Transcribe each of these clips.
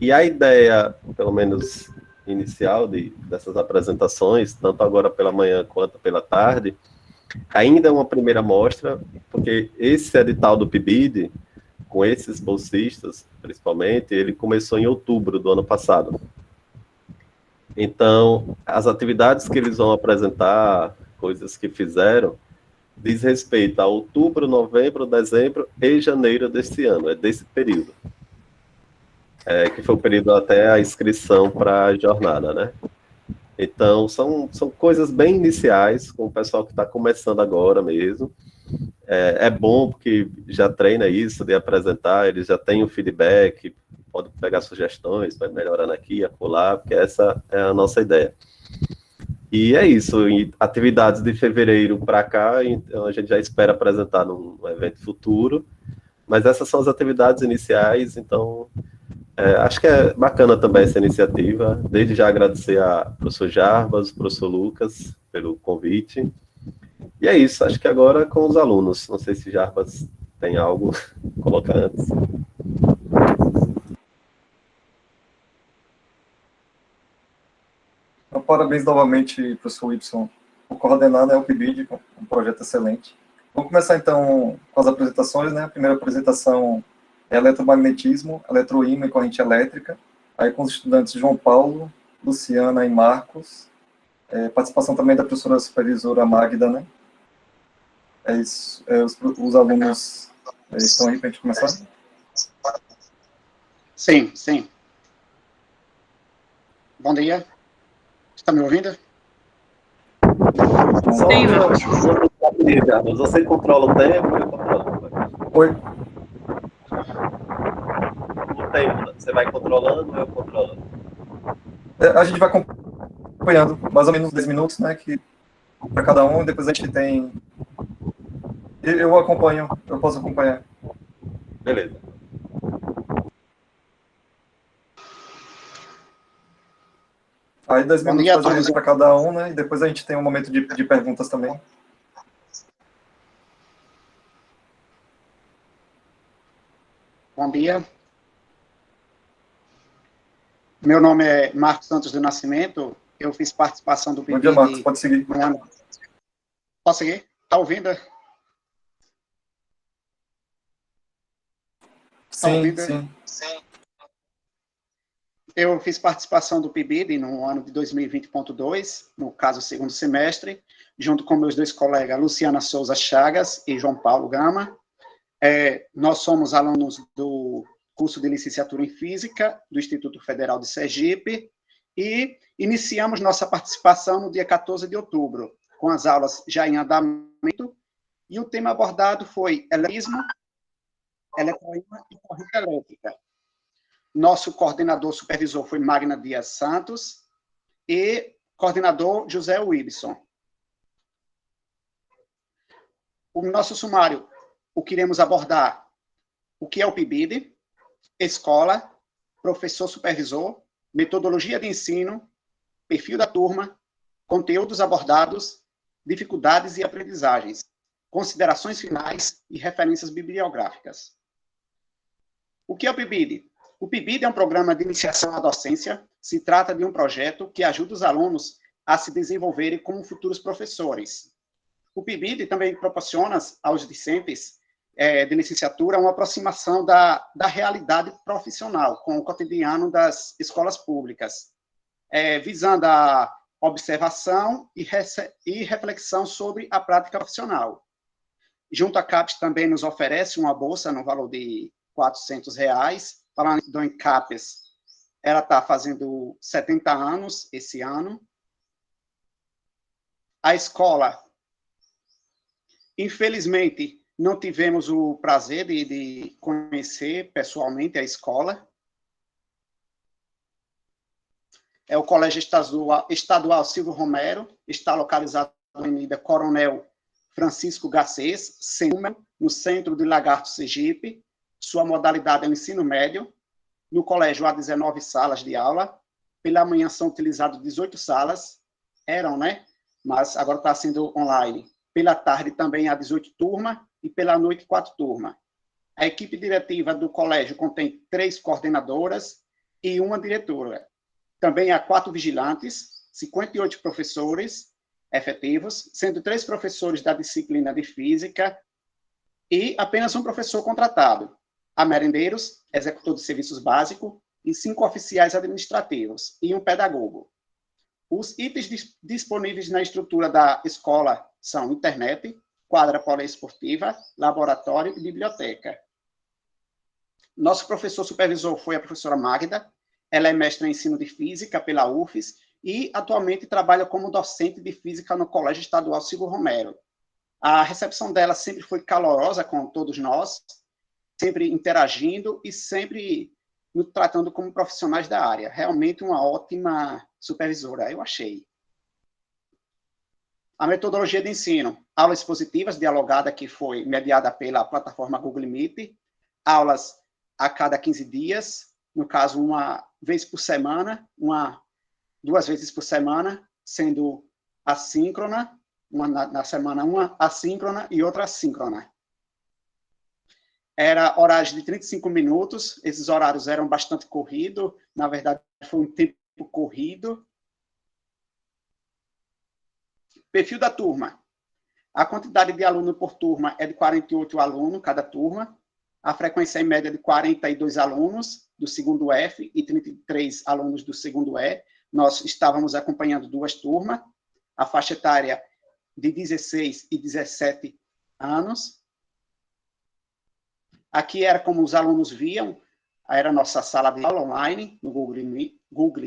E a ideia, pelo menos inicial, dessas apresentações, tanto agora pela manhã quanto pela tarde, ainda é uma primeira mostra, porque esse edital do PIBID, com esses bolsistas, principalmente, ele começou em outubro do ano passado. Então, as atividades que eles vão apresentar, coisas que fizeram, diz respeito a outubro, novembro, dezembro e janeiro deste ano, é desse período. Que foi o período até a inscrição para a jornada, né? Então, são coisas bem iniciais, com o pessoal que está começando agora mesmo. É bom porque já treina isso de apresentar, eles já têm o feedback, pode pegar sugestões, vai melhorando aqui e acolá, porque essa é a nossa ideia. E é isso, em atividades de fevereiro para cá, então a gente já espera apresentar num evento futuro, mas essas são as atividades iniciais, então acho que é bacana também essa iniciativa, desde já agradecer ao professor Jarbas, ao professor Lucas, pelo convite, e é isso, acho que agora com os alunos, não sei se Jarbas tem algo a colocar antes. Então, parabéns novamente, professor Wilson, por coordenar, né, o PIBID, um projeto excelente. Vamos começar, então, com as apresentações, né? A primeira apresentação é eletromagnetismo, eletroímã e corrente elétrica, aí com os estudantes João Paulo, Luciana e Marcos, participação também da professora supervisora Magda, né? É isso, os alunos estão aí para a gente começar? Sim, sim. Bom dia. Está me ouvindo? Sim, você controla o tempo, eu controlo. Oi. O tempo, você vai controlando ou eu controlo? A gente vai acompanhando, mais ou menos 10 minutos, né, que para cada um, depois a gente tem... Eu acompanho, eu posso acompanhar. Beleza. Aí 10 minutos mais ou menos para cada um, né, e depois a gente tem um momento de perguntas também. Bom dia. Meu nome é Marcos Santos do Nascimento, eu fiz participação do PIBID... Bom dia, Marcos, pode seguir. Posso seguir? Está ouvindo? Sim, sim. Eu fiz participação do PIBID no ano de 2020.2, no caso, segundo semestre, junto com meus dois colegas, Luciana Souza Chagas e João Paulo Gama. Nós somos alunos do curso de licenciatura em Física do Instituto Federal de Sergipe e iniciamos nossa participação no dia 14 de outubro, com as aulas já em andamento, e o tema abordado foi eletroísmo, eletroímã e corrente elétrica. Nosso coordenador supervisor foi Magna Dias Santos e coordenador José Wilson. O nosso sumário, o que iremos abordar, o que é o PIBID, escola, professor supervisor, metodologia de ensino, perfil da turma, conteúdos abordados, dificuldades e aprendizagens, considerações finais e referências bibliográficas. O que é o PIBID? O PIBID é um programa de iniciação à docência. Se trata de um projeto que ajuda os alunos a se desenvolverem como futuros professores. O PIBID também proporciona aos discentes de licenciatura uma aproximação da realidade profissional com o cotidiano das escolas públicas, visando a observação e reflexão sobre a prática profissional. Junto à CAPES também nos oferece uma bolsa no valor de R$400. Falando do CAPES, ela está fazendo 70 anos esse ano. A escola, infelizmente, não tivemos o prazer de conhecer pessoalmente a escola. É o Colégio Estadual Silvio Romero, está localizado na Avenida Coronel Francisco Garcês, sem número, no centro de Lagarto, Sergipe. Sua modalidade é o ensino médio. No colégio há 19 salas de aula. Pela manhã são utilizadas 18 salas. Eram, né? Mas agora está sendo online. Pela tarde também há 18 turmas e pela noite 4 turmas. A equipe diretiva do colégio contém 3 coordenadoras e uma diretora. Também há 4 vigilantes, 58 professores efetivos, sendo 3 professores da disciplina de física e apenas um professor contratado. Há merendeiros, executor de serviços básicos, e 5 oficiais administrativos e um pedagogo. Os itens disponíveis na estrutura da escola são internet, quadra poliesportiva, laboratório e biblioteca. Nosso professor supervisor foi a professora Magda. Ela é mestra em ensino de física pela UFES e atualmente trabalha como docente de física no Colégio Estadual Silvio Romero. A recepção dela sempre foi calorosa com todos nós, sempre interagindo e sempre nos tratando como profissionais da área. Realmente uma ótima supervisora, eu achei. A metodologia de ensino, aulas expositivas dialogada, que foi mediada pela plataforma Google Meet, aulas a cada 15 dias, no caso, uma vez por semana, 2 vezes por semana, sendo assíncrona, uma na semana, uma assíncrona e outra assíncrona. Era horário de 35 minutos, esses horários eram bastante corridos, na verdade, foi um tempo corrido. Perfil da turma. A quantidade de aluno por turma é de 48 alunos, cada turma. A frequência em média de 42 alunos do segundo F e 33 alunos do segundo E. Nós estávamos acompanhando 2 turmas. A faixa etária de 16 e 17 anos. Aqui era como os alunos viam, era a nossa sala de aula online, no Google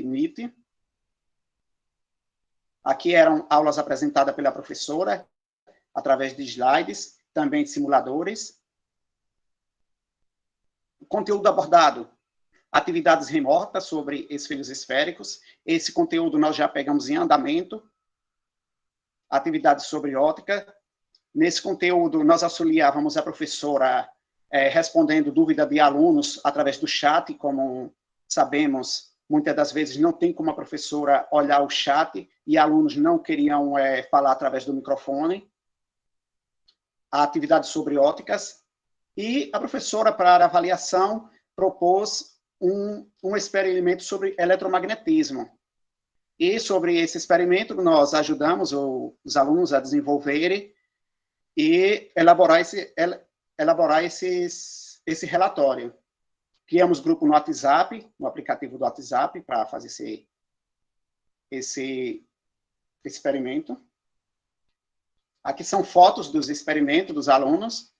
Meet. Aqui eram aulas apresentadas pela professora, através de slides, também de simuladores. O conteúdo abordado, atividades remotas sobre espelhos esféricos. Esse conteúdo nós já pegamos em andamento. Atividades sobre ótica. Nesse conteúdo, nós auxiliávamos a professora respondendo dúvida de alunos através do chat, como sabemos, muitas das vezes não tem como a professora olhar o chat e alunos não queriam falar através do microfone. A atividade sobre óticas. E a professora, para avaliação, propôs um experimento sobre eletromagnetismo. E sobre esse experimento, nós ajudamos os alunos a desenvolverem e elaborar esse relatório. Criamos grupo no WhatsApp, no aplicativo do WhatsApp, para fazer esse experimento. Aqui são fotos dos experimentos dos alunos.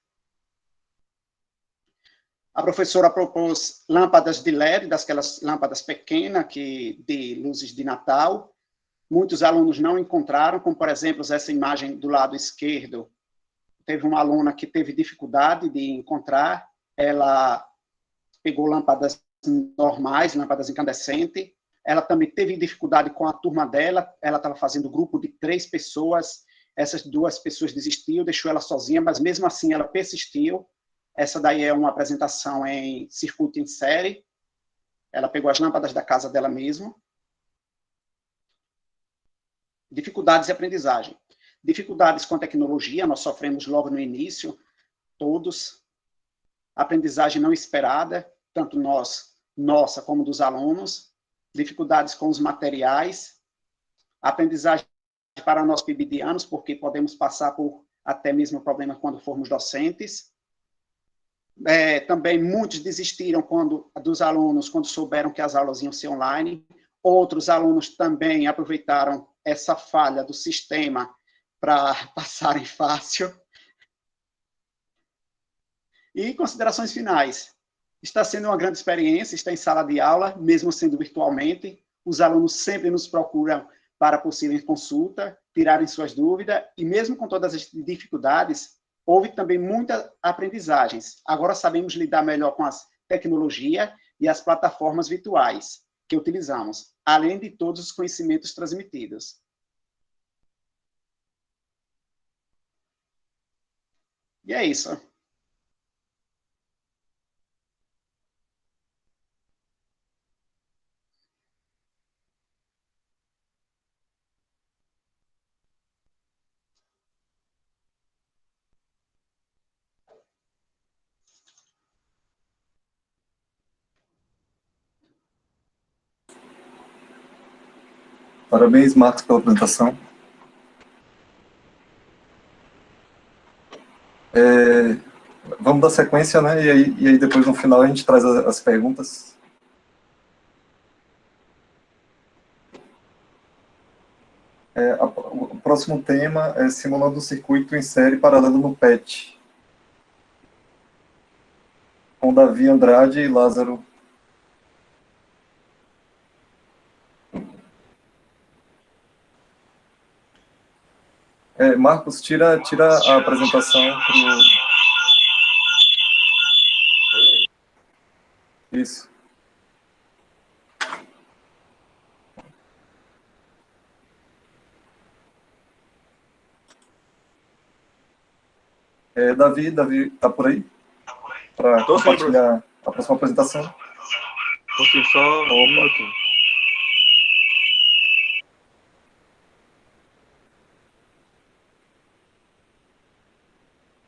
A professora propôs lâmpadas de LED, daquelas lâmpadas pequenas de luzes de Natal. Muitos alunos não encontraram, como, por exemplo, essa imagem do lado esquerdo. Teve uma aluna que teve dificuldade de encontrar. Ela pegou lâmpadas normais, lâmpadas incandescentes. Ela também teve dificuldade com a turma dela. Ela estava fazendo grupo de 3 pessoas. Essas 2 pessoas desistiu, deixou ela sozinha, mas mesmo assim ela persistiu. Essa daí é uma apresentação em circuito em série. Ela pegou as lâmpadas da casa dela mesmo. Dificuldades de aprendizagem. Dificuldades com tecnologia, nós sofremos logo no início, todos. Aprendizagem não esperada, tanto nossa como dos alunos. Dificuldades com os materiais. Aprendizagem para nós PIBidianos, porque podemos passar por até mesmo problemas quando formos docentes. Também muitos desistiram dos alunos quando souberam que as aulas iam ser online. Outros alunos também aproveitaram essa falha do sistema para passarem fácil. E considerações finais. Está sendo uma grande experiência, está em sala de aula, mesmo sendo virtualmente. Os alunos sempre nos procuram para possível consulta, tirarem suas dúvidas, e mesmo com todas as dificuldades, houve também muitas aprendizagens. Agora sabemos lidar melhor com as tecnologias e as plataformas virtuais que utilizamos, além de todos os conhecimentos transmitidos. E é isso. Parabéns, Marcos, pela apresentação. Vamos dar sequência, né? E aí depois, no final, a gente traz as perguntas. O próximo tema é simulando um circuito em série paralelo no PET, com Davi Andrade e Lázaro. Marcos, tira a apresentação pro... Isso. Davi, tá por aí? Para compartilhar a próxima apresentação? Tô sim, só um minutinho.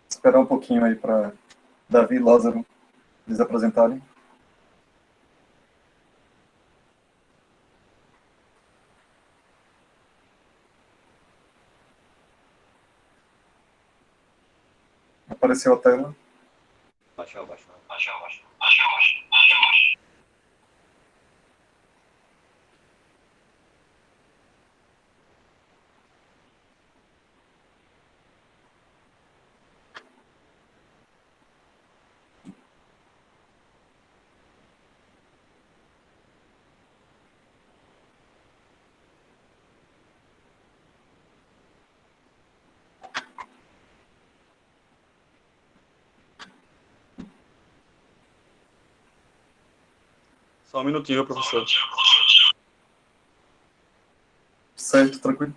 Esperar um pouquinho aí para Davi e Lázaro eles apresentarem. Apareceu a tela. Baixar. Só um minutinho, professor. Certo, tranquilo.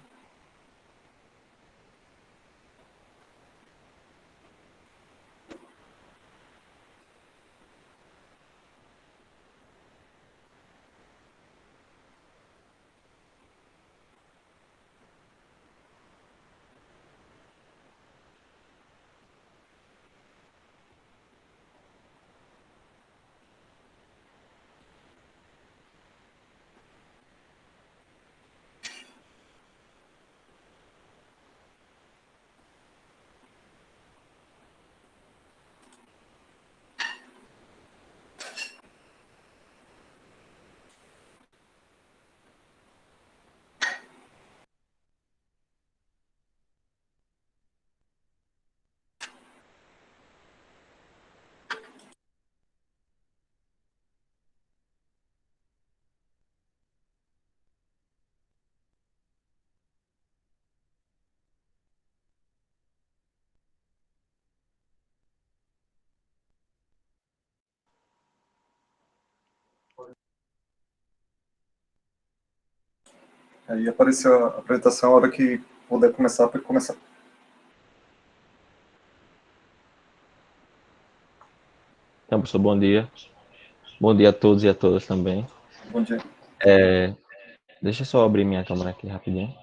Aí apareceu a apresentação, a hora que puder começar, pode começar. Então, professor, bom dia. Bom dia a todos e a todas também. Bom dia. Deixa eu só abrir minha câmera aqui rapidinho.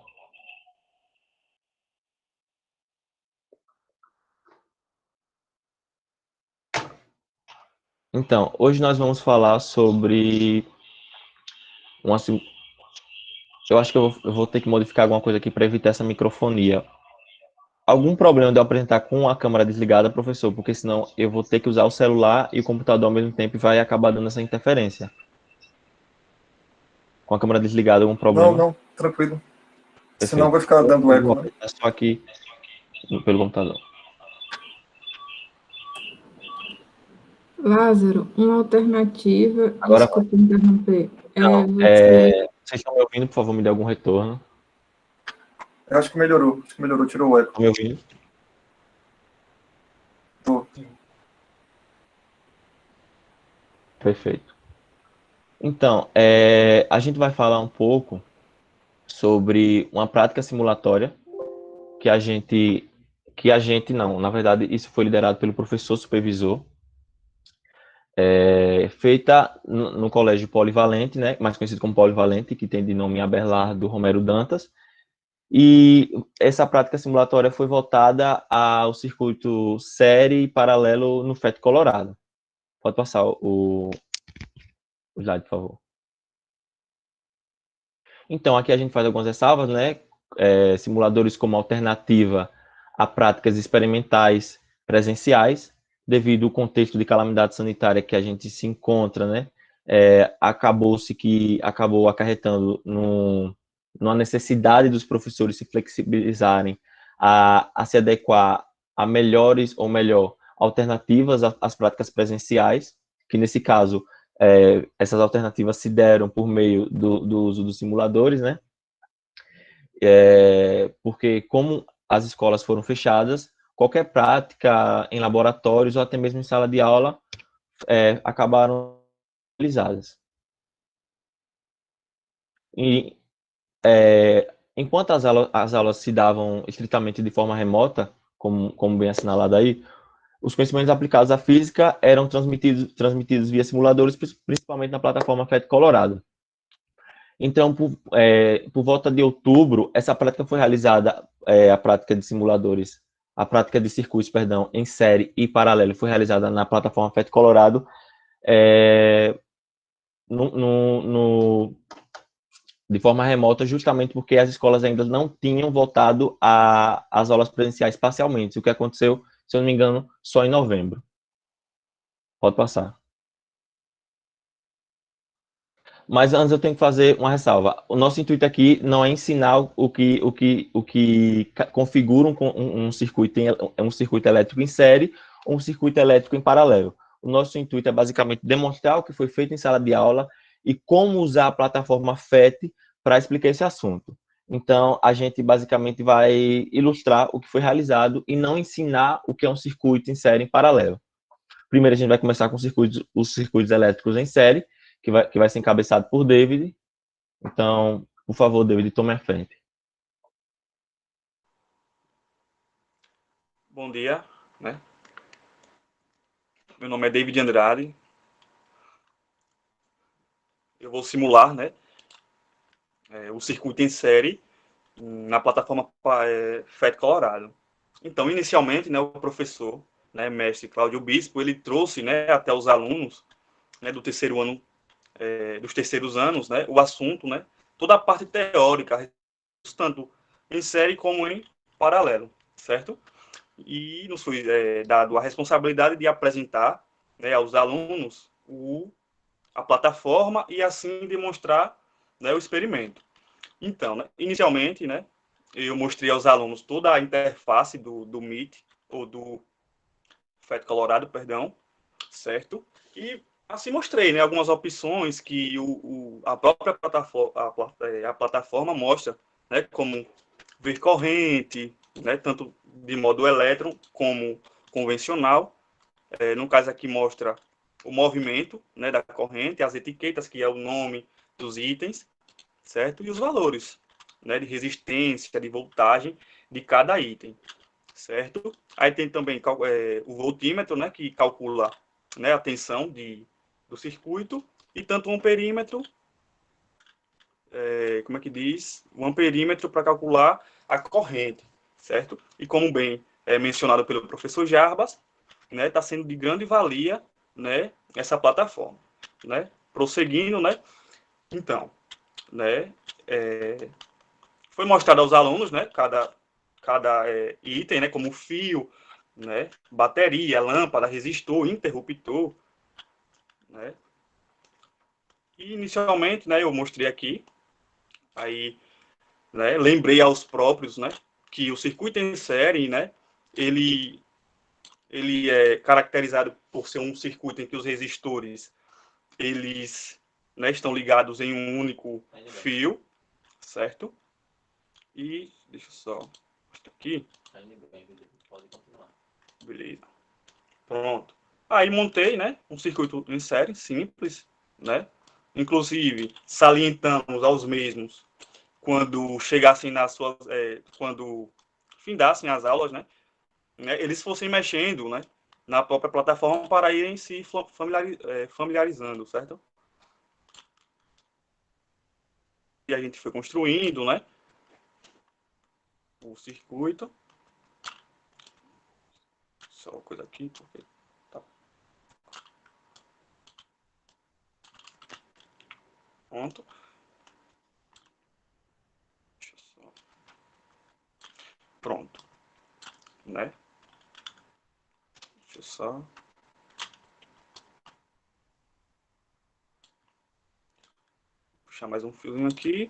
Então, hoje nós vamos falar sobre eu acho que eu vou ter que modificar alguma coisa aqui para evitar essa microfonia. Algum problema de eu apresentar com a câmera desligada, professor? Porque senão eu vou ter que usar o celular e o computador ao mesmo tempo e vai acabar dando essa interferência. Com a câmera desligada, algum problema? Não, tranquilo. Perfeito. Senão vai ficar dando Eu eco, vou né? apertar só aqui pelo computador. Lázaro, uma alternativa, Agora desculpa interromper, Não, você... vocês estão me ouvindo? Por favor, me dê algum retorno. Eu acho que melhorou, tirou o eco. Estão me ouvindo? Tô. Perfeito. Então, a gente vai falar um pouco sobre uma prática simulatória que a gente não, na verdade, isso foi liderado pelo professor supervisor, feita no Colégio Polivalente, né, mais conhecido como Polivalente, que tem de nome Abelardo Romero Dantas, e essa prática simulatória foi voltada ao circuito série paralelo no FET Colorado. Pode passar o slide, por favor. Então, aqui a gente faz algumas ressalvas, né? Simuladores como alternativa a práticas experimentais presenciais, devido ao contexto de calamidade sanitária que a gente se encontra, né? Acabou acarretando numa necessidade dos professores se flexibilizarem a se adequar a melhores, ou melhor, alternativas às práticas presenciais, que nesse caso essas alternativas se deram por meio do uso dos simuladores, né? Porque como as escolas foram fechadas, qualquer prática em laboratórios ou até mesmo em sala de aula acabaram realizadas. E enquanto as aulas se davam estritamente de forma remota, como bem assinalado aí, os conhecimentos aplicados à física eram transmitidos via simuladores, principalmente na plataforma FET Colorado. Então, por volta de outubro, essa prática foi realizada, a prática de simuladores, a prática de circuitos, perdão, em série e paralelo, foi realizada na plataforma FET Colorado, de forma remota, justamente porque as escolas ainda não tinham voltado às aulas presenciais parcialmente, o que aconteceu, se eu não me engano, só em novembro. Pode passar. Mas antes eu tenho que fazer uma ressalva. O nosso intuito aqui não é ensinar o que configura um circuito, um circuito elétrico em série ou um circuito elétrico em paralelo. O nosso intuito é basicamente demonstrar o que foi feito em sala de aula e como usar a plataforma FET para explicar esse assunto. Então, a gente basicamente vai ilustrar o que foi realizado e não ensinar o que é um circuito em série em paralelo. Primeiro, a gente vai começar com os circuitos elétricos em série, que vai ser encabeçado por David. Então, por favor, David, tome a frente. Bom dia, né? Meu nome é David Andrade. Eu vou simular, né, o circuito em série na plataforma FET Colorado. Então, inicialmente, né, o professor, né, mestre Cláudio Bispo, ele trouxe, né, até os alunos, né, do terceiro ano, dos terceiros anos, né, o assunto, né, toda a parte teórica, tanto em série como em paralelo, certo? E nos foi dado a responsabilidade de apresentar, né, aos alunos a plataforma e assim demonstrar, né, o experimento. Então, né, inicialmente, né, eu mostrei aos alunos toda a interface do Meet, ou do FET Colorado, perdão, certo? E assim mostrei, né, algumas opções que a própria plataforma mostra, né, como ver corrente, né, tanto de modo elétron como convencional. No caso aqui mostra o movimento, né, da corrente, as etiquetas, que é o nome dos itens, certo? E os valores, né, de resistência, de voltagem de cada item, certo? Aí tem também o voltímetro, né, que calcula, né, a tensão do circuito, e tanto o amperímetro, como é que diz? O amperímetro para calcular a corrente, certo? E como bem mencionado pelo professor Jarbas, né, está sendo de grande valia, né, essa plataforma, né? Prosseguindo, né? Então, né, foi mostrado aos alunos, né, cada item, né, como fio, né, bateria, lâmpada, resistor, interruptor, né? E inicialmente, né, eu mostrei aqui, aí, né, lembrei aos próprios, né, que o circuito em série, né, ele é caracterizado por ser um circuito em que os resistores eles, né, estão ligados em um único fio, certo? E deixa eu só mostrar aqui. Beleza. Pronto. Aí montei, né, um circuito em série simples, né? Inclusive salientamos aos mesmos quando chegassem nas suas, quando findassem as aulas, né? Eles fossem mexendo, né, na própria plataforma para irem se familiarizando, certo? E a gente foi construindo, né, o circuito. Só uma coisa aqui, porque tá pronto. né? Deixa eu só... puxar mais um fiozinho aqui.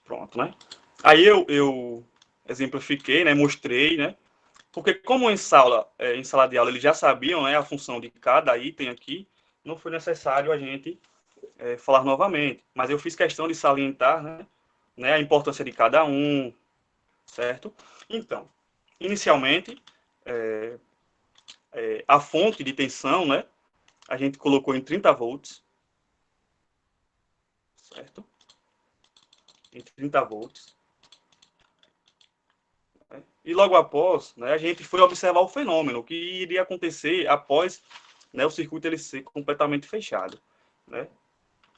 Pronto, né? Aí eu exemplifiquei, né? Mostrei, né? Porque como em sala de aula eles já sabiam, né, a função de cada item aqui, não foi necessário a gente falar novamente. Mas eu fiz questão de salientar, né, a importância de cada um, certo? Então, inicialmente, a fonte de tensão, né, a gente colocou em 30 volts, certo? Em 30 volts. Né? E logo após, né, a gente foi observar o fenômeno, o que iria acontecer após, né, o circuito ele ser completamente fechado, né?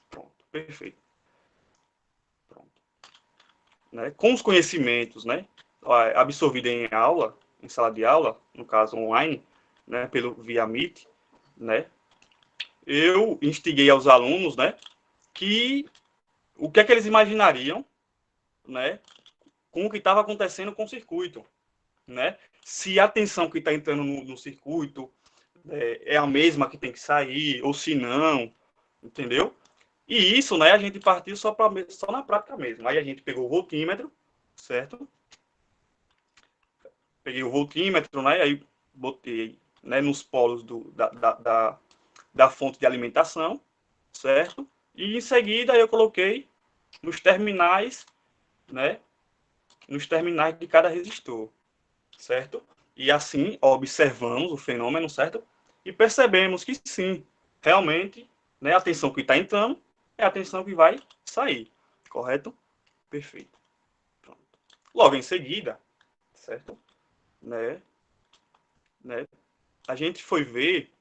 Pronto, perfeito. Pronto. Né? Com os conhecimentos, né, absorvidos em aula, em sala de aula, no caso online, né, via Meet, né, eu instiguei aos alunos, né, que o que é que eles imaginariam, né, com o que estava acontecendo com o circuito, né? Se a tensão que está entrando no circuito é a mesma que tem que sair, ou se não, entendeu? E isso, né, a gente partiu só na prática mesmo. Aí a gente pegou o voltímetro, certo? Peguei o voltímetro, né, aí botei, né, nos polos da fonte de alimentação, certo? E em seguida eu coloquei nos terminais, né, nos terminais de cada resistor, certo? E assim observamos o fenômeno, certo? E percebemos que sim, realmente, né, a tensão que está entrando é a tensão que vai sair, correto? Perfeito. Pronto. Logo em seguida, certo? Né, a gente foi ver,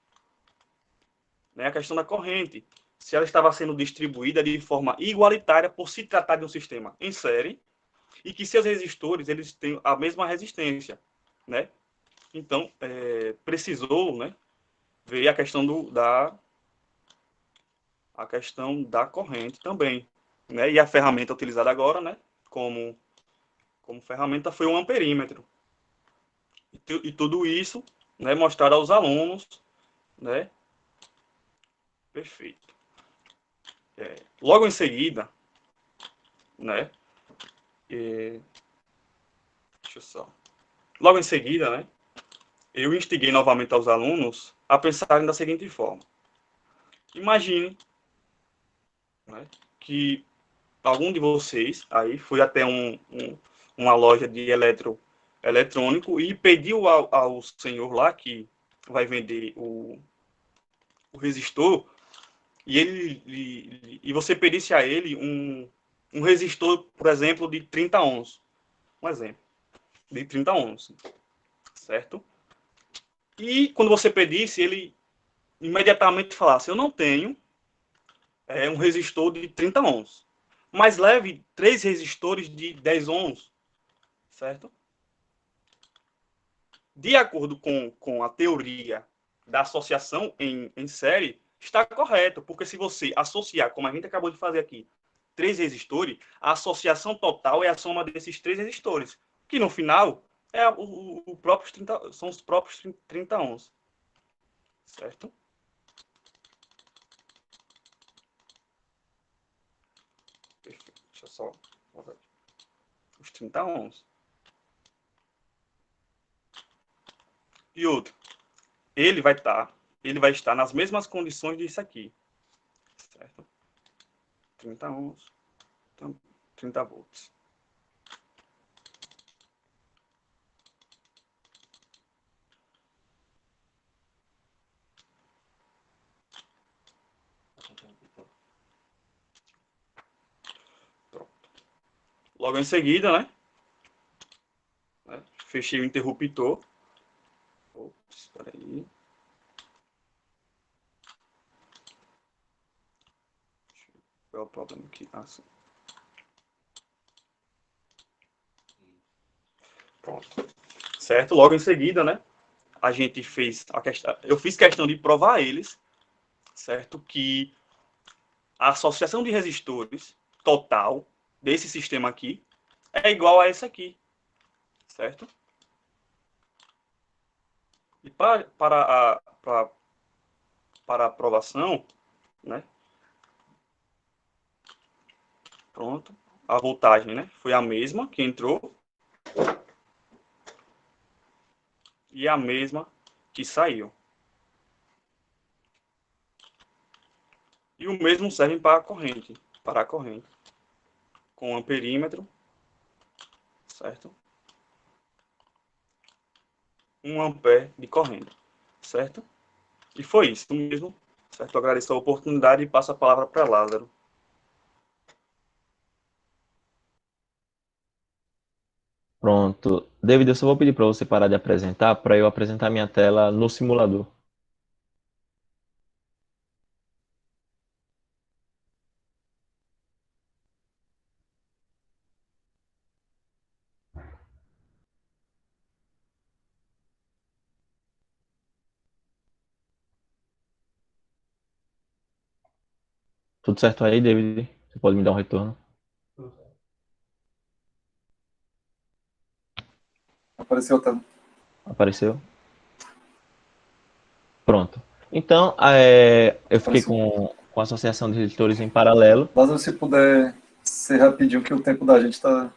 né, a questão da corrente, se ela estava sendo distribuída de forma igualitária por se tratar de um sistema em série e que seus resistores eles têm a mesma resistência, né? Então, precisou, né, ver a questão a questão da corrente também, né? E a ferramenta utilizada agora, né, como ferramenta foi um amperímetro. E tudo isso, né, mostrado aos alunos, né? Perfeito. Logo em seguida, né? Deixa eu só. Logo em seguida, né? Eu instiguei novamente aos alunos a pensarem da seguinte forma: imagine, né, que algum de vocês aí foi até uma loja de eletrônico e pediu ao senhor lá que vai vender o resistor e você pedisse a ele um resistor, por exemplo, de 30 ohms. Um exemplo, de 30 ohms, certo? E quando você pedisse, ele imediatamente falasse: eu não tenho um resistor de 30 ohms, mas leve 3 resistores de 10 ohms, certo? De acordo com a teoria da associação em série, está correto, porque se você associar, como a gente acabou de fazer aqui, 3 resistores, a associação total é a soma desses 3 resistores, que no final são os próprios 30 ohms, certo? Perfeito. Deixa eu só os 30 ohms. E outro, ele vai estar nas mesmas condições disso aqui, certo? 30 ohms, 30 volts. Pronto. Logo em seguida, né? Fechei o interruptor. Ops, espera aí. Qual é o problema aqui? Ah, sim. Pronto. Certo? Logo em seguida, né? a gente fez eu fiz questão de provar a eles, certo, que a associação de resistores total desse sistema aqui é igual a esse aqui, certo? E para a aprovação, né? Pronto, a voltagem, né? Foi a mesma que entrou e a mesma que saiu. E o mesmo serve para a corrente, com amperímetro, certo? 1 ampere de corrente, certo? E foi isso mesmo, certo? Eu agradeço a oportunidade e passo a palavra para Lázaro. Pronto. David, eu só vou pedir para você parar de apresentar para eu apresentar minha tela no simulador. Tudo certo aí, David? Você pode me dar um retorno? Apareceu a tela. Apareceu? Pronto. Então, eu fiquei com a associação de resistores em paralelo. Lázaro, se puder ser rapidinho, que o tempo da gente está...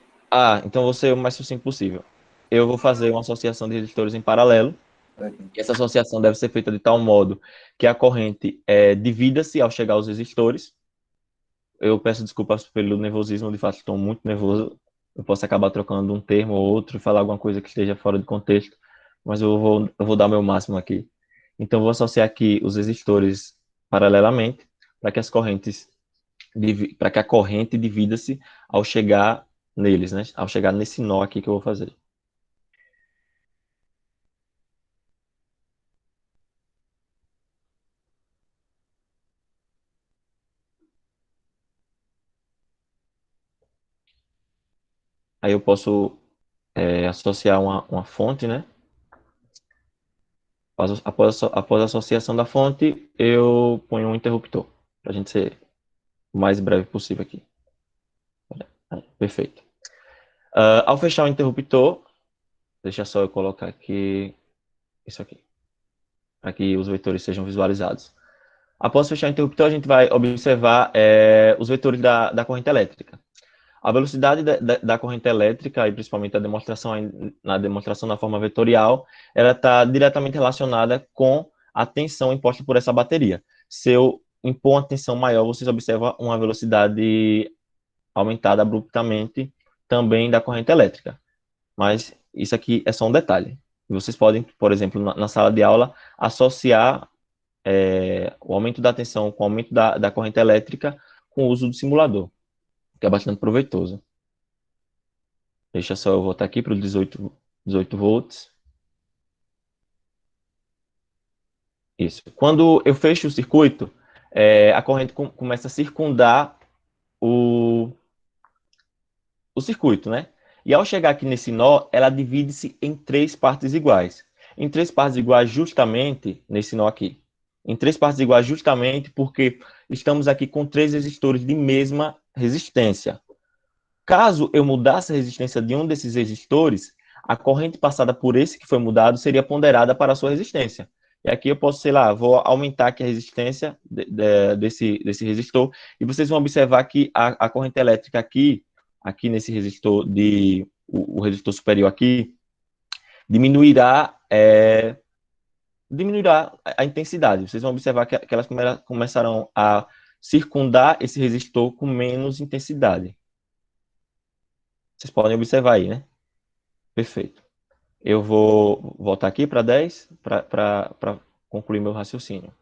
Então vou ser o mais sucinto possível. Eu vou fazer uma associação de resistores em paralelo. E essa associação deve ser feita de tal modo que a corrente divida-se ao chegar aos resistores. Eu peço desculpas pelo nervosismo, de fato estou muito nervoso. Eu posso acabar trocando um termo ou outro, falar alguma coisa que esteja fora de contexto, mas eu vou dar o meu máximo aqui. Então, vou associar aqui os resistores paralelamente, para que para que a corrente divida-se ao chegar neles, né? Ao chegar nesse nó aqui que eu vou fazer. Aí eu posso associar uma fonte, né? Após a associação da fonte, eu ponho um interruptor, para a gente ser o mais breve possível aqui. Perfeito. Ao fechar o interruptor, deixa só eu colocar aqui isso aqui, para que os vetores sejam visualizados. Após fechar o interruptor, a gente vai observar os vetores da corrente elétrica. A velocidade da corrente elétrica, e principalmente na demonstração na forma vetorial, ela está diretamente relacionada com a tensão imposta por essa bateria. Se eu impor uma tensão maior, vocês observam uma velocidade aumentada abruptamente também da corrente elétrica. Mas isso aqui é só um detalhe. Vocês podem, por exemplo, na sala de aula, associar o aumento da tensão com o aumento da corrente elétrica com o uso do simulador, que é bastante proveitoso. Deixa só eu voltar aqui para os 18 volts. Isso. Quando eu fecho o circuito, a corrente começa a circundar o circuito, né? E ao chegar aqui nesse nó, ela divide-se em 3 partes iguais. Em 3 partes iguais justamente nesse nó aqui. Em 3 partes iguais justamente porque estamos aqui com 3 resistores de mesma resistência. Caso eu mudasse a resistência de um desses resistores, a corrente passada por esse que foi mudado seria ponderada para a sua resistência. E aqui eu posso, sei lá, vou aumentar aqui a resistência desse resistor, e vocês vão observar que a corrente elétrica aqui nesse resistor, o resistor superior aqui, diminuirá a intensidade. Vocês vão observar que elas começarão a circundar esse resistor com menos intensidade. Vocês podem observar aí, né? Perfeito. Eu vou voltar aqui para 10 para concluir meu raciocínio.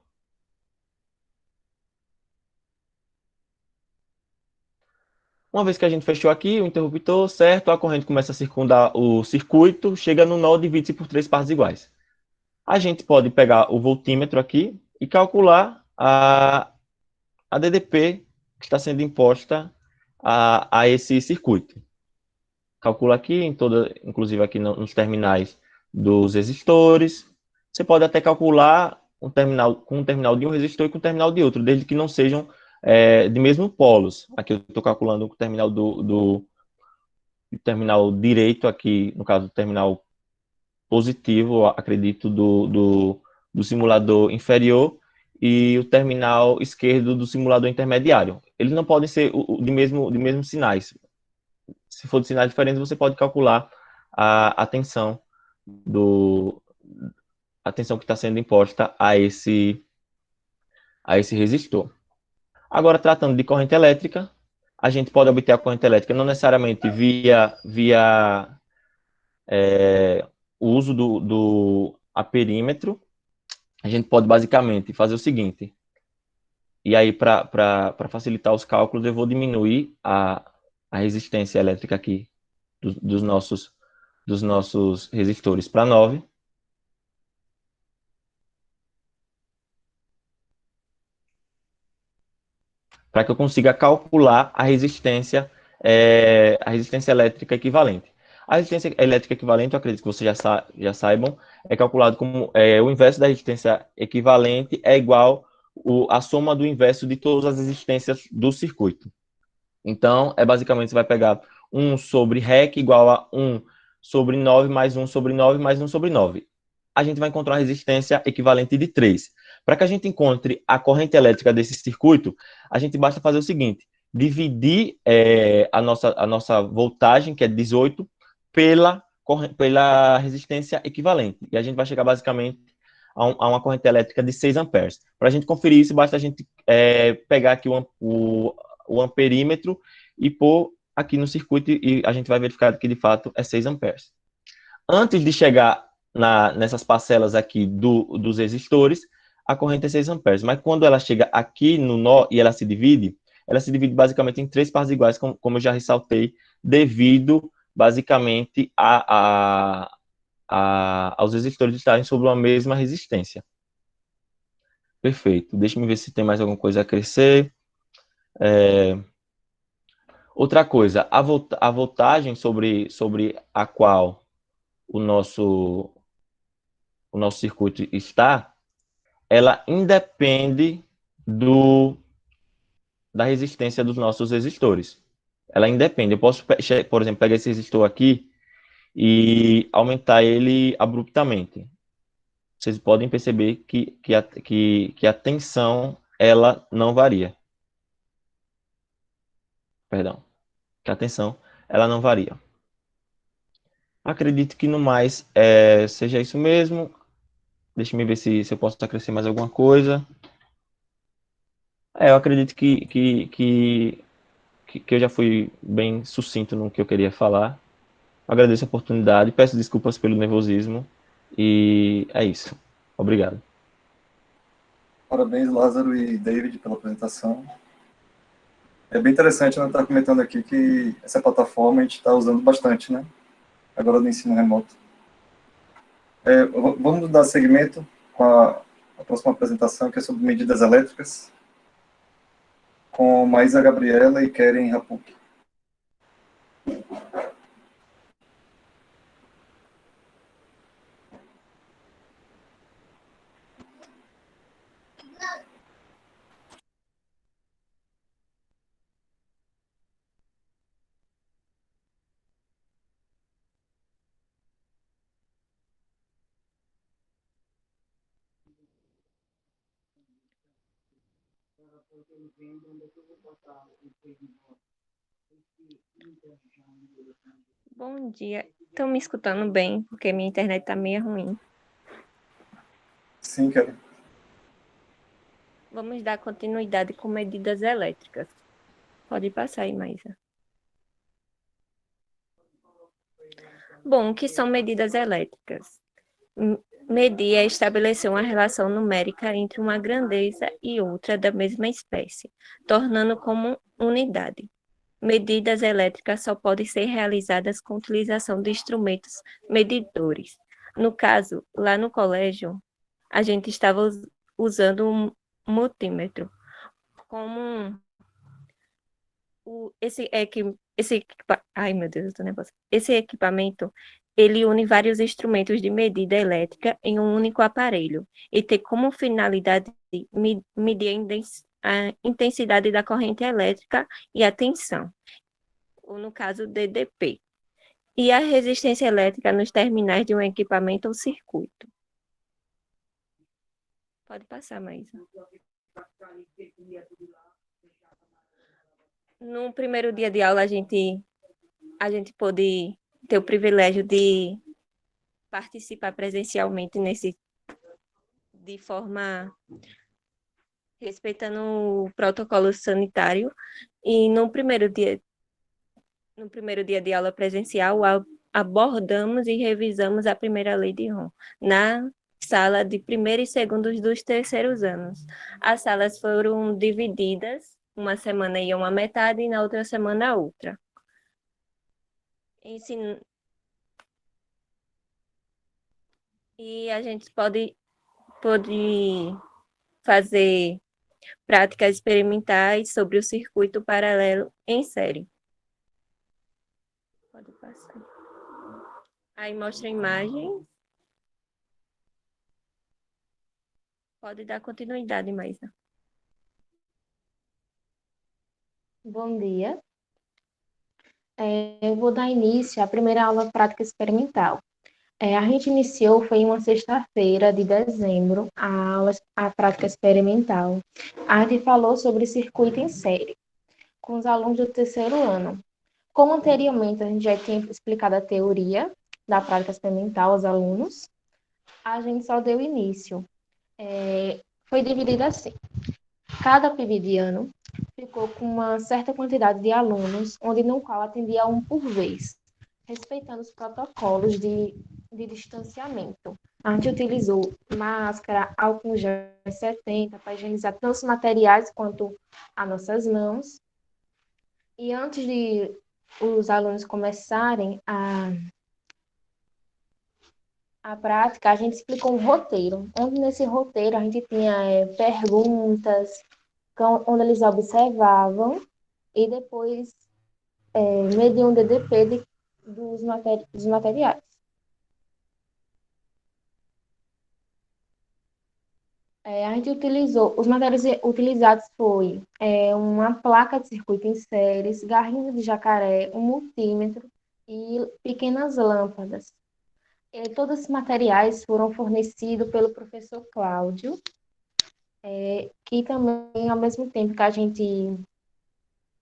Uma vez que a gente fechou aqui o interruptor, certo? A corrente começa a circundar o circuito, chega no nó, divide-se por 3 partes iguais. A gente pode pegar o voltímetro aqui e calcular a DDP que está sendo imposta a esse circuito. Calcula aqui, inclusive aqui nos terminais dos resistores, Você pode até calcular com um terminal de um resistor e com um terminal de outro, desde que não sejam de mesmo polos. Aqui eu estou calculando com o terminal do terminal direito aqui, no caso, o terminal positivo, acredito, do simulador inferior e o terminal esquerdo do simulador intermediário. Eles não podem ser de mesmo sinais. Se for de sinais diferentes, você pode calcular a tensão a tensão que está sendo imposta a esse resistor. Agora, tratando de corrente elétrica, a gente pode obter a corrente elétrica não necessariamente via o uso do aperímetro. A gente pode basicamente fazer o seguinte, e aí para facilitar os cálculos, eu vou diminuir a resistência elétrica aqui dos nossos resistores para 9. Para que eu consiga calcular a resistência elétrica equivalente. A resistência elétrica equivalente, eu acredito que vocês já saibam, é calculado como o inverso da resistência equivalente é igual a soma do inverso de todas as resistências do circuito. Então, basicamente, você vai pegar 1 sobre REC igual a 1 sobre 9 mais 1 sobre 9 mais 1 sobre 9. A gente vai encontrar uma resistência equivalente de 3. Para que a gente encontre a corrente elétrica desse circuito, a gente basta fazer o seguinte, dividir a nossa voltagem, que é 18, pela resistência equivalente. E a gente vai chegar basicamente a uma corrente elétrica de 6 amperes. Para a gente conferir isso, basta a gente pegar aqui o amperímetro e pôr aqui no circuito e a gente vai verificar que de fato é 6 amperes. Antes de chegar nessas parcelas aqui dos resistores, a corrente é 6 amperes, mas quando ela chega aqui no nó e ela se divide basicamente em 3 partes iguais, como eu já ressaltei, devido basicamente aos resistores estarem sobre uma mesma resistência. Perfeito. Deixa eu ver se tem mais alguma coisa a crescer. Outra coisa, a voltagem sobre a qual o nosso circuito está, ela independe da resistência dos nossos resistores. Ela independe. Eu posso, por exemplo, pegar esse resistor aqui e aumentar ele abruptamente. Vocês podem perceber que a tensão ela não varia. Perdão. Que a tensão ela não varia. Acredito que no mais seja isso mesmo. Deixa eu ver se eu posso acrescer mais alguma coisa. Eu acredito que eu já fui bem sucinto no que eu queria falar. Agradeço a oportunidade, peço desculpas pelo nervosismo e é isso. Obrigado. Parabéns, Lázaro e David, pela apresentação. É bem interessante, né, estar comentando aqui que essa plataforma a gente está usando bastante, né? Agora no ensino remoto. Vamos dar seguimento com a próxima apresentação, que é sobre medidas elétricas, com Maísa Gabriela e Keren Rapuk. Bom dia. Estão me escutando bem? Porque minha internet está meio ruim. Sim, Keren. Vamos dar continuidade com medidas elétricas. Pode passar aí, Maísa. Bom, o que são medidas elétricas? Medir é estabelecer uma relação numérica entre uma grandeza e outra da mesma espécie, tornando como unidade. Medidas elétricas só podem ser realizadas com utilização de instrumentos medidores. No caso, lá no colégio, a gente estava usando um multímetro. Ai, meu Deus, eu tô nervosa. Esse equipamento, ele une vários instrumentos de medida elétrica em um único aparelho e tem como finalidade medir a intensidade da corrente elétrica e a tensão, ou no caso DDP, e a resistência elétrica nos terminais de um equipamento ou circuito. Pode passar, Maísa. No primeiro dia de aula, a gente pôde ter o privilégio de participar presencialmente de forma respeitando o protocolo sanitário. E no primeiro dia de aula presencial, abordamos e revisamos a primeira lei de Ohm na sala de primeiro e segundo dos terceiros anos. As salas foram divididas, uma semana ia uma metade e na outra semana a outra. E a gente pode fazer práticas experimentais sobre o circuito paralelo em série. Pode passar. Aí mostra a imagem. Pode dar continuidade, Maísa. Bom dia. Eu vou dar início à primeira aula prática experimental. A gente iniciou, foi em uma sexta-feira de dezembro, a prática experimental. A gente falou sobre circuito em série, com os alunos do terceiro ano. Como anteriormente a gente já tinha explicado a teoria da prática experimental aos alunos, a gente só deu início. Foi dividido assim. Cada PIB de ano ficou com uma certa quantidade de alunos, onde no qual atendia um por vez, respeitando os protocolos de distanciamento. A gente utilizou máscara, álcool gel 70 para higienizar tanto os materiais quanto as nossas mãos. E antes de os alunos começarem a prática, a gente explicou um roteiro, onde nesse roteiro a gente tinha perguntas, onde eles observavam e depois mediam o DDP dos materiais. A gente utilizou, os materiais utilizados foi uma placa de circuito em séries, garrinha de jacaré, um multímetro e pequenas lâmpadas. Todos esses materiais foram fornecidos pelo professor Cláudio, que também, ao mesmo tempo que a gente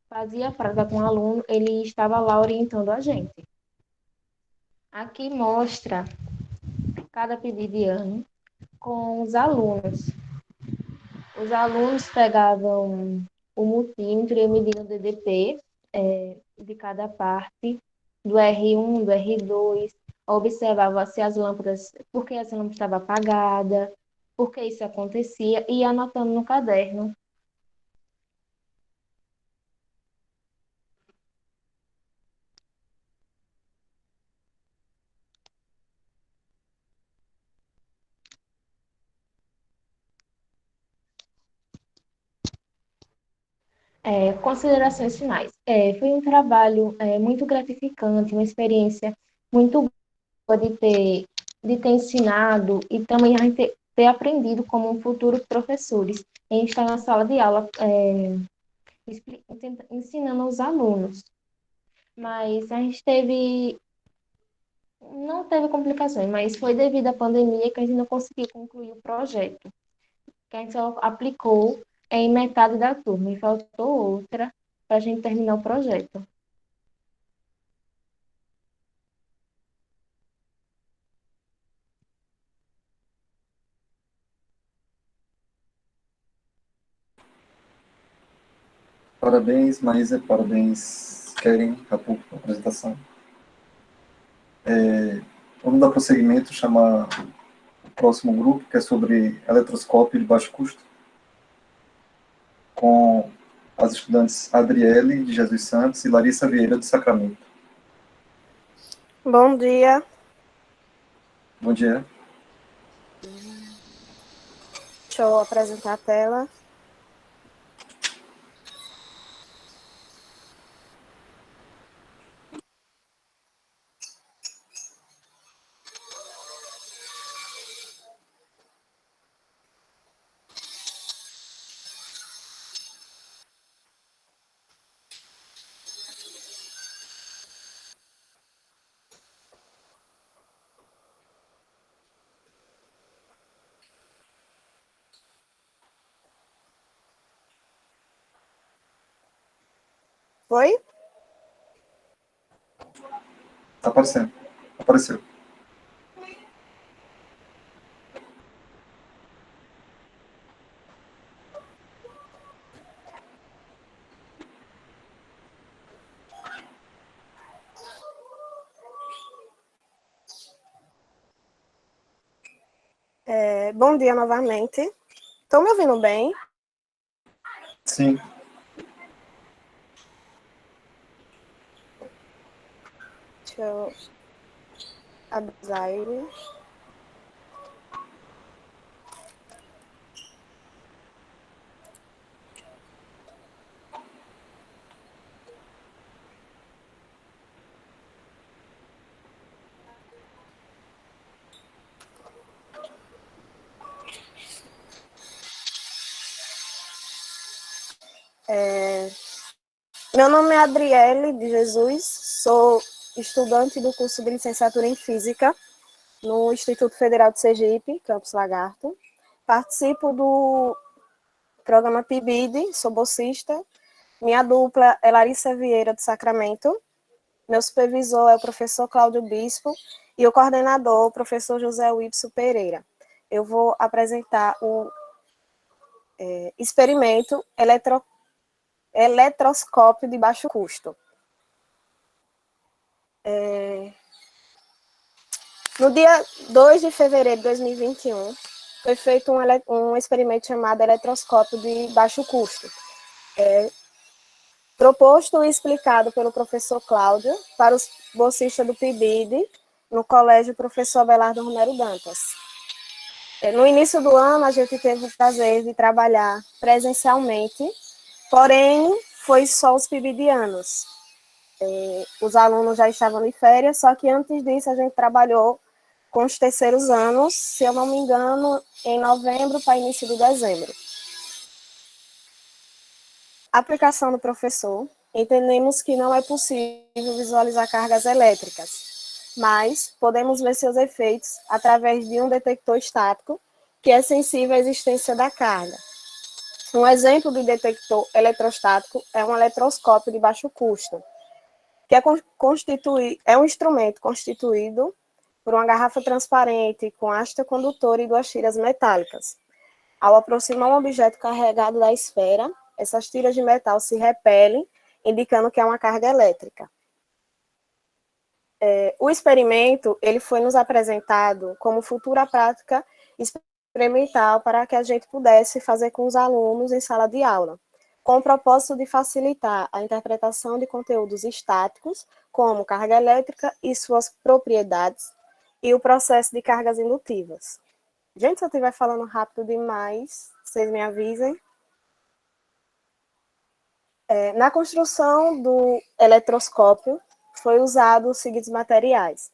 fazia a prática com o aluno, ele estava lá orientando a gente. Aqui mostra cada pedido de ano com os alunos. Os alunos pegavam o multímetro e mediam o DDP de cada parte, do R1, do R2, observava se as lâmpadas, por que essa lâmpada estava apagada, por que isso acontecia, e ia anotando no caderno. Considerações finais. Foi um trabalho muito gratificante, uma experiência muito boa de ter ensinado e também a gente ter aprendido como futuros professores. A gente está na sala de aula ensinando aos alunos. Mas a gente não teve complicações, mas foi devido à pandemia que a gente não conseguiu concluir o projeto, que a gente só aplicou em metade da turma e faltou outra para a gente terminar o projeto. Parabéns, Maísa, parabéns, Keren, Capu, pela apresentação. Vamos dar prosseguimento, chamar o próximo grupo, que é sobre eletroscópio de baixo custo, com as estudantes Adriele, de Jesus Santos, e Larissa Vieira, de Sacramento. Bom dia. Bom dia. Deixa eu apresentar a tela. Foi? Tá aparecendo. Apareceu. Bom dia novamente. Estão me ouvindo bem? Sim. Deixa eu avisar ele. Meu nome é Adriele de Jesus, sou estudante do curso de licenciatura em Física no Instituto Federal de Sergipe, Campus Lagarto. Participo do programa PIBID, sou bolsista. Minha dupla é Larissa Vieira de Sacramento. Meu supervisor é o professor Cláudio Bispo e o coordenador, o professor José Wilson Pereira. Eu vou apresentar o experimento eletroscópio de baixo custo. No dia 2 de fevereiro de 2021, foi feito um experimento chamado eletroscópio de baixo custo, proposto e explicado pelo professor Cláudio para os bolsistas do PIBID, no colégio professor Abelardo Romero Dantas. No início do ano, a gente teve o prazer de trabalhar presencialmente, porém, foi só os PIBIdianos. Os alunos já estavam de férias, só que antes disso a gente trabalhou com os terceiros anos, se eu não me engano, em novembro para início de dezembro. Aplicação do professor. Entendemos que não é possível visualizar cargas elétricas, mas podemos ver seus efeitos através de um detector estático que é sensível à existência da carga. Um exemplo de detector eletrostático é um eletroscópio de baixo custo, que é um instrumento constituído por uma garrafa transparente com haste condutora e duas tiras metálicas. Ao aproximar um objeto carregado da esfera, essas tiras de metal se repelem, indicando que é uma carga elétrica. O experimento ele foi nos apresentado como futura prática experimental para que a gente pudesse fazer com os alunos em sala de aula, com o propósito de facilitar a interpretação de conteúdos estáticos, como carga elétrica e suas propriedades, e o processo de cargas indutivas. Gente, se eu estiver falando rápido demais, vocês me avisem. Na construção do eletroscópio, foi usado os seguintes materiais: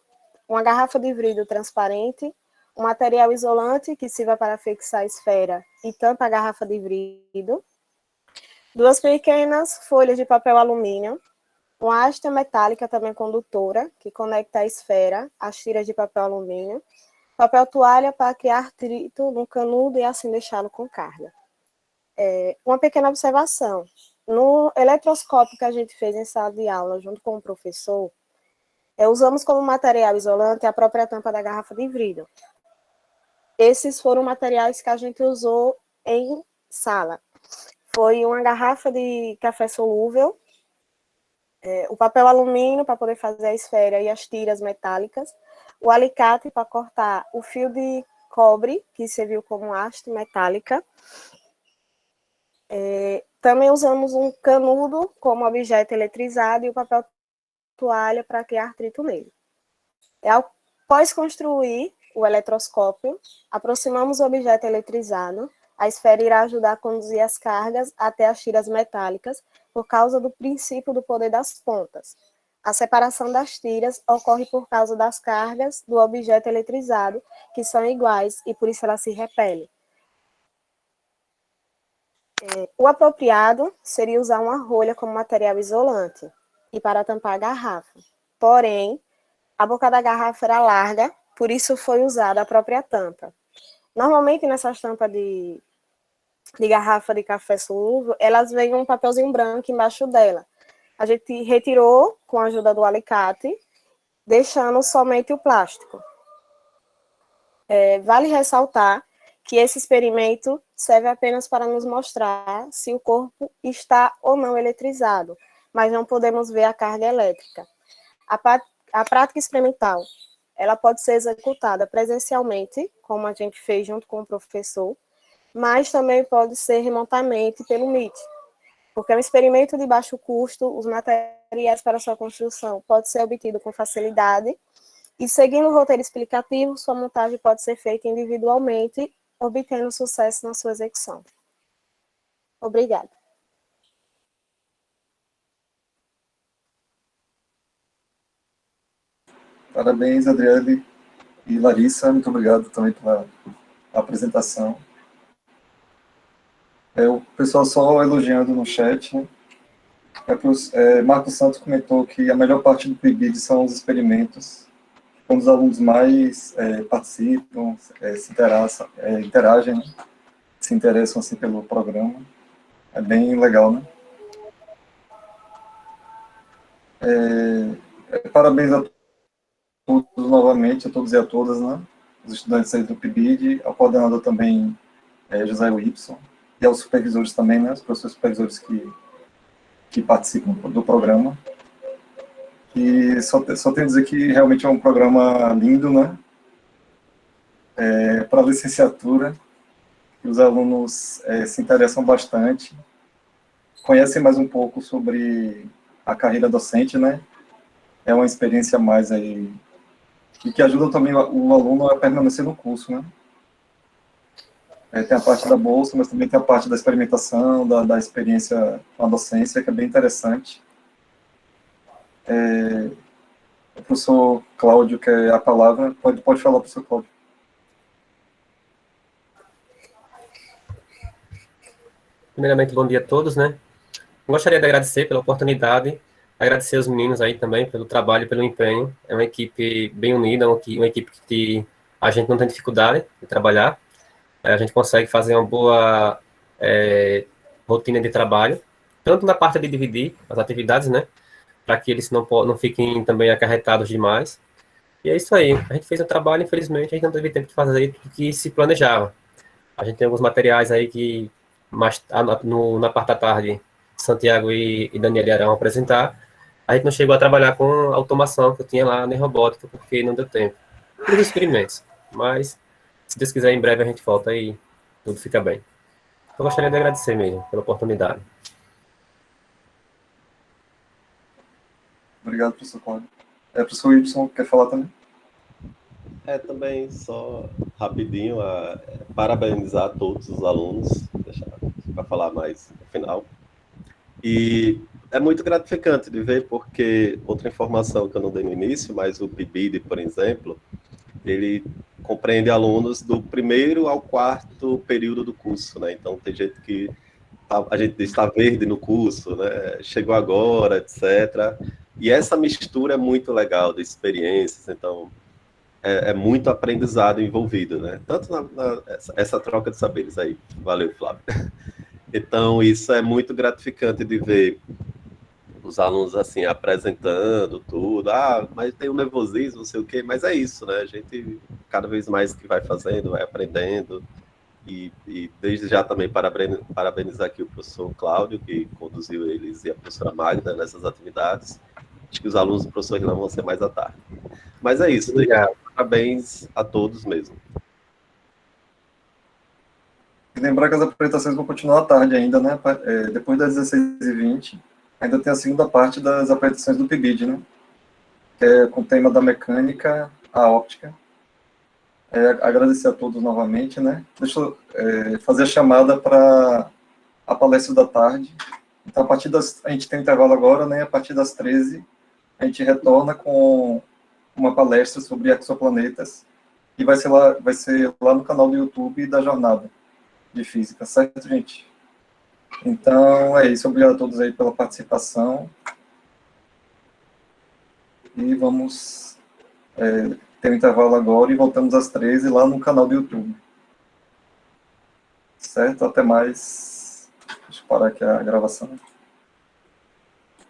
uma garrafa de vidro transparente, um material isolante que sirva para fixar a esfera e tampa a garrafa de vidro, duas pequenas folhas de papel alumínio, uma haste metálica também condutora, que conecta a esfera às tiras de papel alumínio, papel toalha para criar atrito no canudo e assim deixá-lo com carga. Uma pequena observação: no eletroscópio que a gente fez em sala de aula, junto com o professor, usamos como material isolante a própria tampa da garrafa de vidro. Esses foram materiais que a gente usou em sala. Foi uma garrafa de café solúvel, o papel alumínio para poder fazer a esfera e as tiras metálicas, o alicate para cortar o fio de cobre, que serviu como haste metálica. Também usamos um canudo como objeto eletrizado e o papel toalha para criar atrito nele. Após construir o eletroscópio, aproximamos o objeto eletrizado. A esfera irá ajudar a conduzir as cargas até as tiras metálicas por causa do princípio do poder das pontas. A separação das tiras ocorre por causa das cargas do objeto eletrizado, que são iguais e por isso ela se repele. O apropriado seria usar uma rolha como material isolante e para tampar a garrafa. Porém, a boca da garrafa era larga, por isso foi usada a própria tampa. Normalmente, nessas tampas de garrafa de café solúvel, elas vêm um papelzinho branco embaixo dela. a gente retirou com a ajuda do alicate, deixando somente o plástico. Vale ressaltar que esse experimento serve apenas para nos mostrar se o corpo está ou não eletrizado, mas não podemos ver a carga elétrica. A prática experimental, ela pode ser executada presencialmente, como a gente fez junto com o professor, mas também pode ser remotamente pelo Meet, porque é um experimento de baixo custo, os materiais para sua construção podem ser obtidos com facilidade, e seguindo o roteiro explicativo, sua montagem pode ser feita individualmente, obtendo sucesso na sua execução. Obrigada. Parabéns, Adriele e Larissa, muito obrigado também pela apresentação. O pessoal só elogiando no chat, né? Marcos Santos comentou que a melhor parte do PIBID são os experimentos, quando os alunos mais participam, interagem, né? Se interessam assim, pelo programa. É bem legal, né? Parabéns a todos novamente, a todos e a todas, né? Os estudantes aí do PIBID, ao coordenador também, José Wilson, e aos supervisores também, né? Os professores supervisores que participam do programa. E só tenho a dizer que realmente é um programa lindo, né? Para a licenciatura, os alunos se interessam bastante, conhecem mais um pouco sobre a carreira docente, né? É uma experiência a mais aí, e que ajuda também o aluno a permanecer no curso, né? Tem a parte da bolsa, mas também tem a parte da experimentação, da experiência com a docência, que é bem interessante. O professor Cláudio quer a palavra. Pode falar, professor Cláudio. Primeiramente, bom dia a todos, né? Gostaria de agradecer pela oportunidade, agradecer aos meninos aí também pelo trabalho e pelo empenho. É uma equipe bem unida, uma equipe que a gente não tem dificuldade de trabalhar. A gente consegue fazer uma boa rotina de trabalho, tanto na parte de dividir as atividades, né? Para que eles não fiquem também acarretados demais. E é isso aí. A gente fez o trabalho, infelizmente, a gente não teve tempo de fazer o que se planejava. A gente tem alguns materiais aí que, na parte da tarde, Santiago e Daniel irão apresentar. A gente não chegou a trabalhar com a automação que eu tinha lá na robótica, porque não deu tempo. Todos os experimentos. Mas, se Deus quiser, em breve a gente volta e tudo fica bem. Eu gostaria de agradecer mesmo pela oportunidade. Obrigado, professor Cláudio. Professor Wilson, quer falar também? Também só rapidinho, parabenizar todos os alunos, deixar para falar mais no final. E é muito gratificante de ver, porque outra informação que eu não dei no início, mas o PIBID, por exemplo, ele compreende alunos do primeiro ao quarto período do curso, né? Então tem gente que a gente está verde no curso, né? Chegou agora, etc. E essa mistura é muito legal de experiências, então é muito aprendizado envolvido, né? Tanto essa troca de saberes aí. Valeu, Flávio. Então, isso é muito gratificante de ver os alunos, assim, apresentando tudo. Mas tem um nervosismo, não sei o quê, mas é isso, né? A gente, cada vez mais que vai fazendo, vai aprendendo. E desde já também parabenizar aqui o professor Cláudio, que conduziu eles, e a professora Magda nessas atividades. Acho que os alunos do professor Irlan vão ser mais à tarde. Mas é isso, obrigado. Parabéns a todos mesmo. E lembrar que as apresentações vão continuar à tarde ainda, né? Depois das 16h20, ainda tem a segunda parte das apresentações do PIBID, né? Que é com o tema da mecânica, a óptica. Agradecer a todos novamente, né? Deixa eu fazer a chamada para a palestra da tarde. Então, a gente tem um intervalo agora, né? A partir das 13h, a gente retorna com uma palestra sobre exoplanetas, e vai ser lá no canal do YouTube da Jornada de Física, certo, gente? Então, é isso. Obrigado a todos aí pela participação. E vamos ter um intervalo agora e voltamos às 13h lá no canal do YouTube. Certo? Até mais. Deixa eu parar aqui a gravação.